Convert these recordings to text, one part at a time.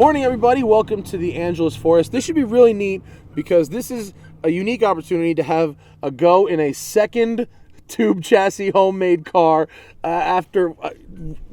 Morning, everybody. Welcome to the Angeles Forest. This should be really neat because this is a unique opportunity to have a go in a second tube chassis homemade car after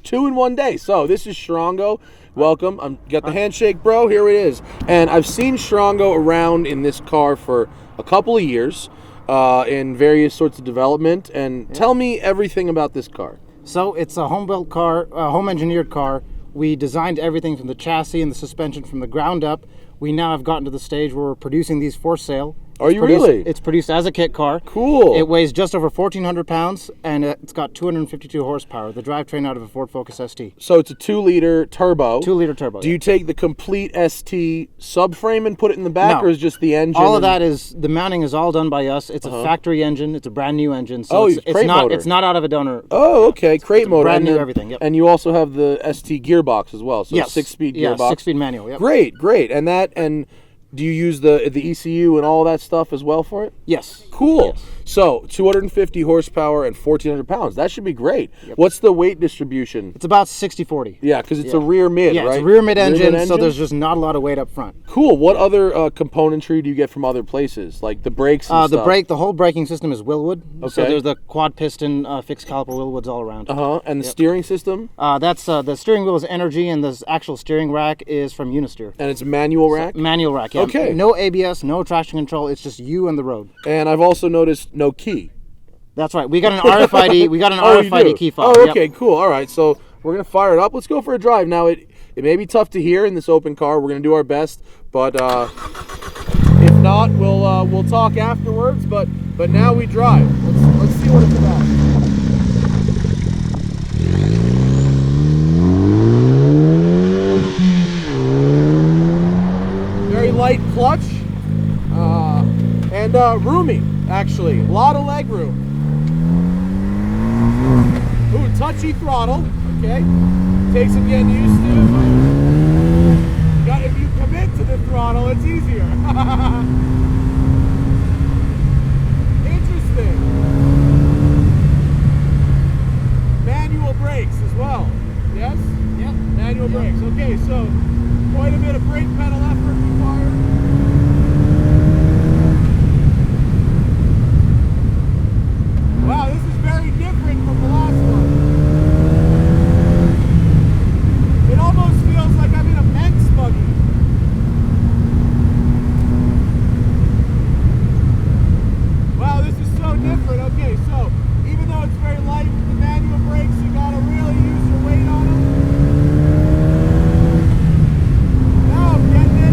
2 in 1 day. So this is Sharongo. Welcome. I'm got the handshake, bro. Here it is. And I've seen Sharongo around in this car for a couple of years in various sorts of development. And tell me everything about this car. So it's a home-built car, a home-engineered car. We designed everything from the chassis and the suspension from the ground up. We now have gotten to the stage where we're producing these for sale. Are you really? It's produced as a kit car. Cool. It weighs just over 1,400 pounds, and it's got 252 horsepower, the drivetrain out of a Ford Focus ST. So it's a 2-liter turbo. 2-liter turbo. Do you take the complete ST subframe and put it in the back, No. or is just the engine? All of that is, the mounting is all done by us. It's a factory engine. It's a brand new engine. So it's crate motor. It's not out of a donor. Oh, okay. Crate motor. Brand new everything, yep. And you also have the ST gearbox as well. So Yes. 6-speed Yeah, gearbox. 6-speed manual, yep. Great. And do you use the ECU and all that stuff as well for it? Yes. Cool. Yes. So 250 horsepower and 1,400 pounds. That should be great. Yep. What's the weight distribution? It's about 60-40. Yeah, because it's a rear mid, Yeah, right? it's a rear mid engine, so there's just not a lot of weight up front. Cool. What other componentry do you get from other places, like the brakes and stuff? The whole braking system is Wilwood. Okay. So there's the quad piston, fixed caliper Wilwoods all around. And the steering system? That's the steering wheel is Energy, and the actual steering rack is from Unisteer. And it's a manual rack? Manual rack, yeah. Okay. No ABS, no traction control. It's just you and the road. And I've also noticed no key. That's right. We got an RFID. We got an Oh, you RFID do? key fob. Oh, Yep. okay, cool. All right, so we're gonna fire it up. Let's go for a drive. Now it may be tough to hear in this open car. We're gonna do our best, but if not, we'll talk afterwards. But now we drive. Let's see what it's about. Very light clutch and roomy, actually. A lot of leg room. Ooh, touchy throttle. Okay, takes some getting used to. If you commit to the throttle, it's easier. Interesting. Manual brakes as well. Yes. Yep. Manual brakes. Okay, so quite a bit of brake pedal effort required. Wow, this is very different from the last one. It almost feels like I'm in a Manx buggy. Wow, this is so different. Okay, so even though it's very light with the manual brakes, you gotta really use your weight on them. Now I'm getting it.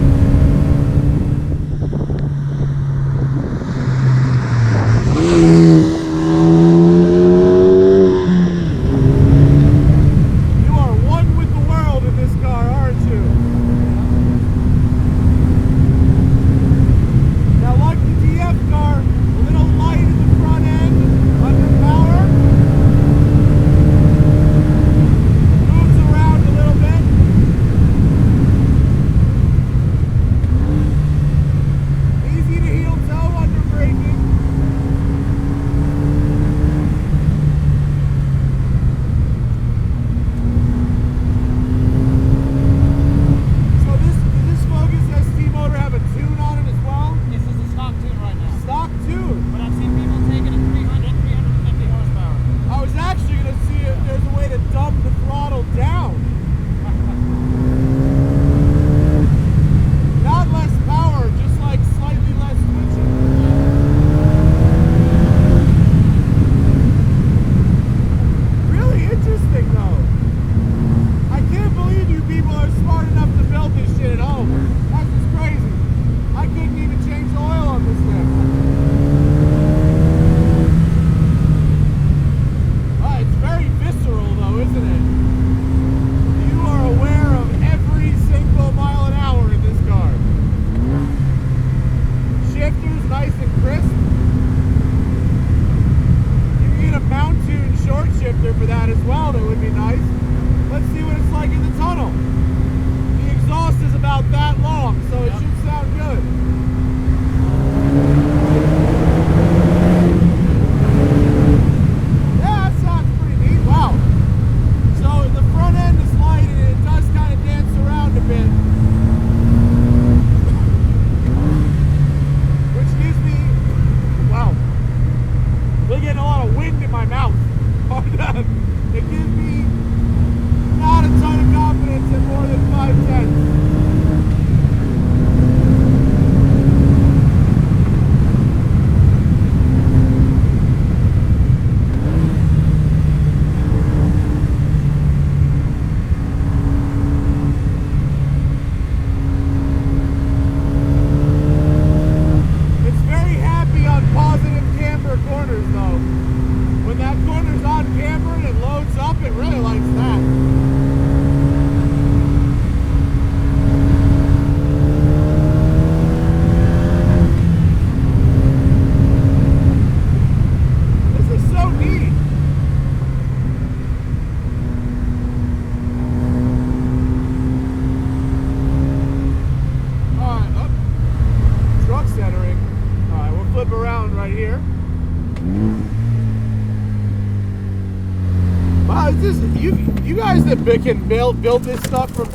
is this you guys that can build this stuff from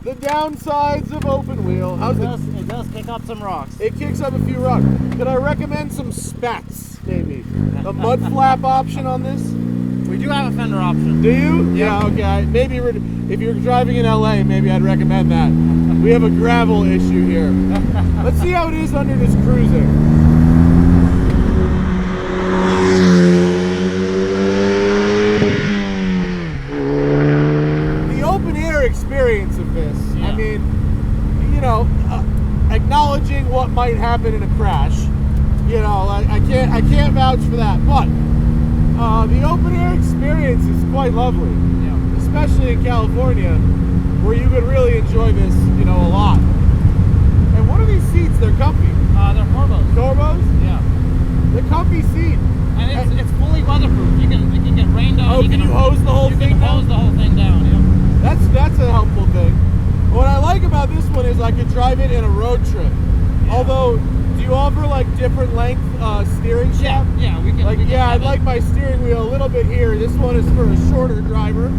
the downsides of open wheel? It does kick up some rocks. It kicks up a few rocks. Could I recommend some spats, maybe? A mud flap option on this? We do have a fender option. Do you? Yeah, okay. Maybe if you're driving in LA, maybe I'd recommend that. We have a gravel issue here. Let's see how it is under this cruising. The open air experience of this, Yeah. I mean, you know, acknowledging what might happen in a crash, you know, I can't vouch for that, but the open air experience is quite lovely, Yeah. especially in California, where you could really enjoy this, you know, a lot. And what are these seats? They're comfy. They're Corbos. Corbos? Yeah. The comfy seat. And it's fully weatherproof. It can get rained on. Oh, can you hose the whole thing down? You can hose the whole thing down, yeah. That's a helpful thing. What I like about this one is I could drive it in a road trip. Yeah. Although, do you offer like different length steering shaft? Yeah, we can. Like, we can yeah, have I'd it. like my steering wheel a little bit here. This one is for a shorter driver.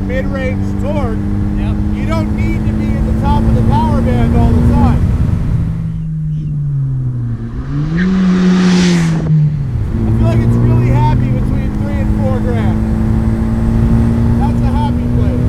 mid-range torque, you don't need to be at the top of the power band all the time. I feel like it's really happy between 3 and 4 grand. That's a happy place.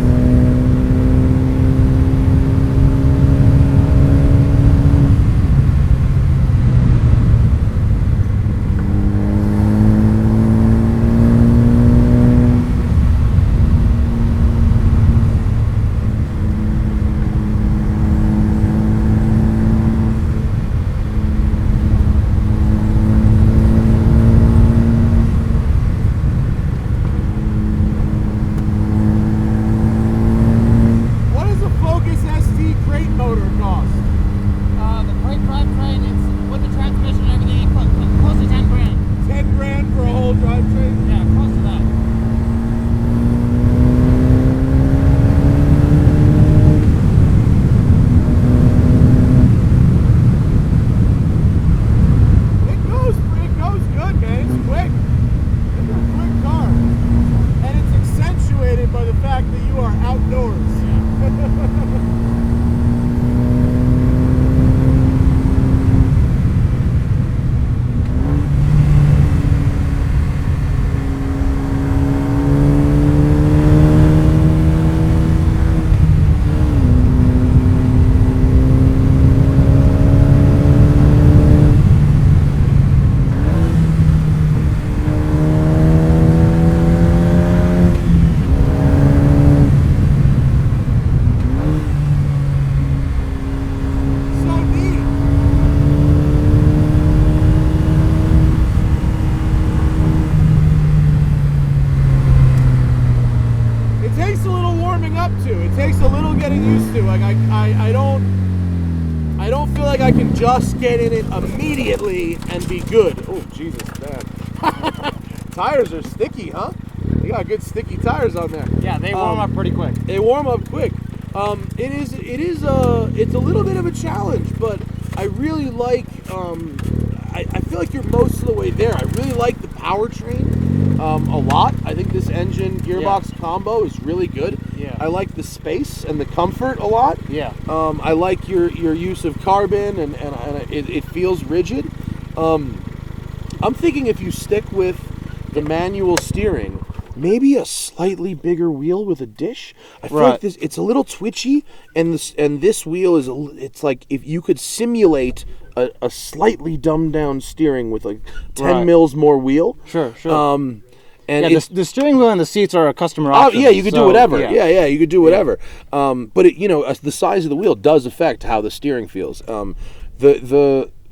Just get in it immediately and be good. Oh, Jesus, man. Tires are sticky, huh? You got good sticky tires on there. Yeah, they warm up pretty quick. They warm up quick. It's a little bit of a challenge, but I really like, I feel like you're most of the way there. I really like the powertrain a lot. I think this engine gearbox combo is really good. Yeah. I like the space and the comfort a lot. Yeah. I like your use of carbon and it feels rigid. I'm thinking if you stick with the manual steering, maybe a slightly bigger wheel with a dish. I feel like it's a little twitchy, and this wheel it's like if you could simulate a slightly dumbed down steering with like 10 mils more wheel. Sure. And the steering wheel and the seats are a customer option. Yeah, you could do whatever. Yeah, you could do whatever. But the size of the wheel does affect how the steering feels.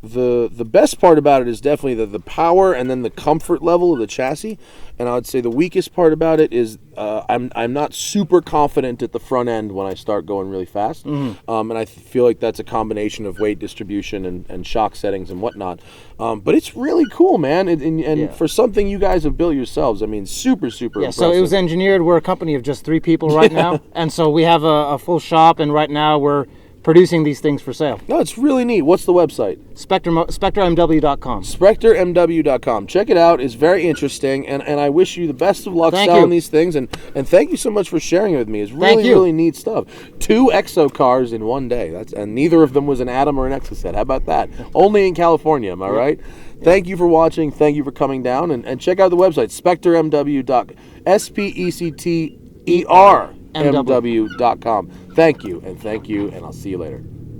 The best part about it is definitely the power and then the comfort level of the chassis. And I would say the weakest part about it is I'm not super confident at the front end when I start going really fast. And I feel like that's a combination of weight distribution and shock settings and whatnot. But it's really cool, man. And for something you guys have built yourselves, I mean, super impressive. So it was engineered. We're a company of just 3 people right now. And so we have a full shop, and right now we're producing these things for sale. No, it's really neat. What's the website? SpecterMW.com. SpecterMW.com. Check it out. It's very interesting, and I wish you the best of luck selling these things, and thank you so much for sharing it with me. It's really neat stuff. 2 exo cars in one day. And neither of them was an Atom or an Exocet. How about that? Only in California, am I right? Thank you for watching. Thank you for coming down, and check out the website, SpecterMW.com. SPECTER. MW.com. Thank you, and I'll see you later.